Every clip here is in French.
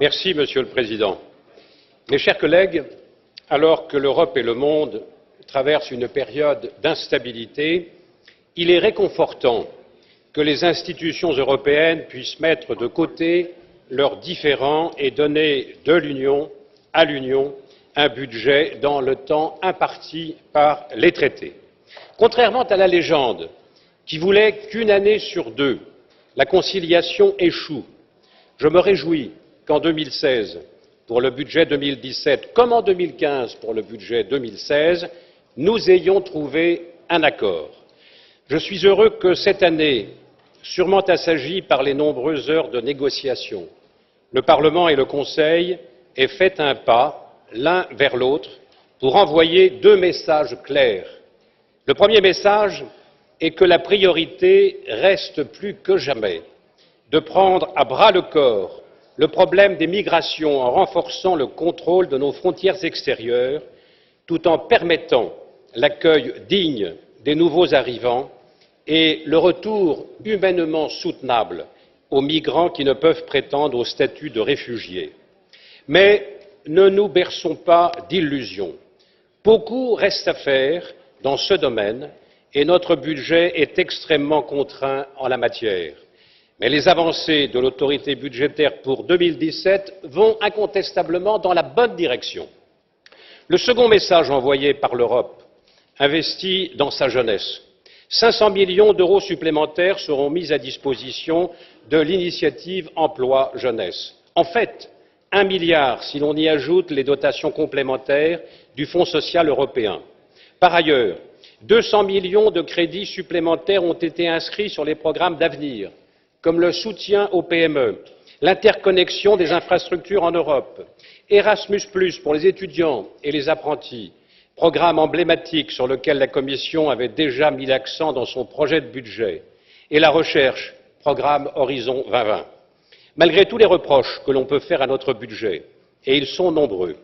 Merci, Monsieur le Président. Mes chers collègues, alors que l'Europe et le monde traversent une période d'instabilité, il est réconfortant que les institutions européennes puissent mettre de côté leurs différends et donner de l'Union à l'Union un budget dans le temps imparti par les traités. Contrairement à la légende qui voulait qu'une année sur deux, la conciliation échoue, je me réjouis qu'en 2016, pour le budget 2017, comme en 2015 pour le budget 2016, nous ayons trouvé un accord. Je suis heureux que cette année, sûrement assagie par les nombreuses heures de négociation, le Parlement et le Conseil aient fait un pas l'un vers l'autre pour envoyer deux messages clairs. Le premier message est que la priorité reste plus que jamais de prendre à bras le corps le problème des migrations en renforçant le contrôle de nos frontières extérieures, tout en permettant l'accueil digne des nouveaux arrivants et le retour humainement soutenable aux migrants qui ne peuvent prétendre au statut de réfugiés. Mais ne nous berçons pas d'illusions. Beaucoup reste à faire dans ce domaine et notre budget est extrêmement contraint en la matière. Mais les avancées de l'autorité budgétaire pour 2017 vont incontestablement dans la bonne direction. Le second message envoyé par l'Europe investit dans sa jeunesse. 500 millions d'euros supplémentaires seront mis à disposition de l'initiative Emploi Jeunesse. En fait, 1 milliard si l'on y ajoute les dotations complémentaires du Fonds social européen. Par ailleurs, 200 millions de crédits supplémentaires ont été inscrits sur les programmes d'avenir, comme le soutien aux PME, l'interconnexion des infrastructures en Europe, Erasmus+ pour les étudiants et les apprentis, programme emblématique sur lequel la Commission avait déjà mis l'accent dans son projet de budget, et la recherche, programme Horizon 2020. Malgré tous les reproches que l'on peut faire à notre budget, et ils sont nombreux,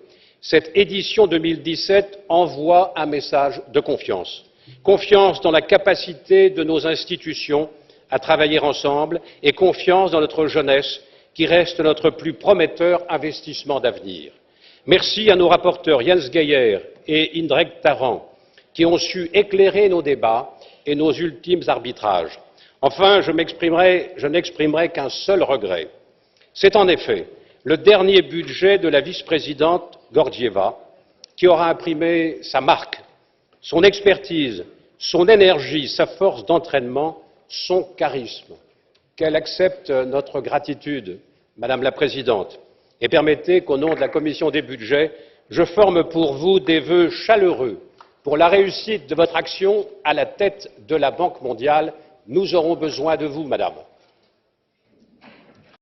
cette édition 2017 envoie un message de confiance. Confiance dans la capacité de nos institutions à travailler ensemble et confiance dans notre jeunesse qui reste notre plus prometteur investissement d'avenir. Merci à nos rapporteurs Jens Geier et Indrek Tarand qui ont su éclairer nos débats et nos ultimes arbitrages. Enfin, je n'exprimerai qu'un seul regret. C'est en effet le dernier budget de la vice-présidente Georgieva qui aura imprimé sa marque, son expertise, son énergie, sa force d'entraînement, son charisme. Qu'elle accepte notre gratitude, Madame la Présidente, et permettez qu'au nom de la Commission des budgets, je forme pour vous des vœux chaleureux pour la réussite de votre action à la tête de la Banque mondiale. Nous aurons besoin de vous, Madame.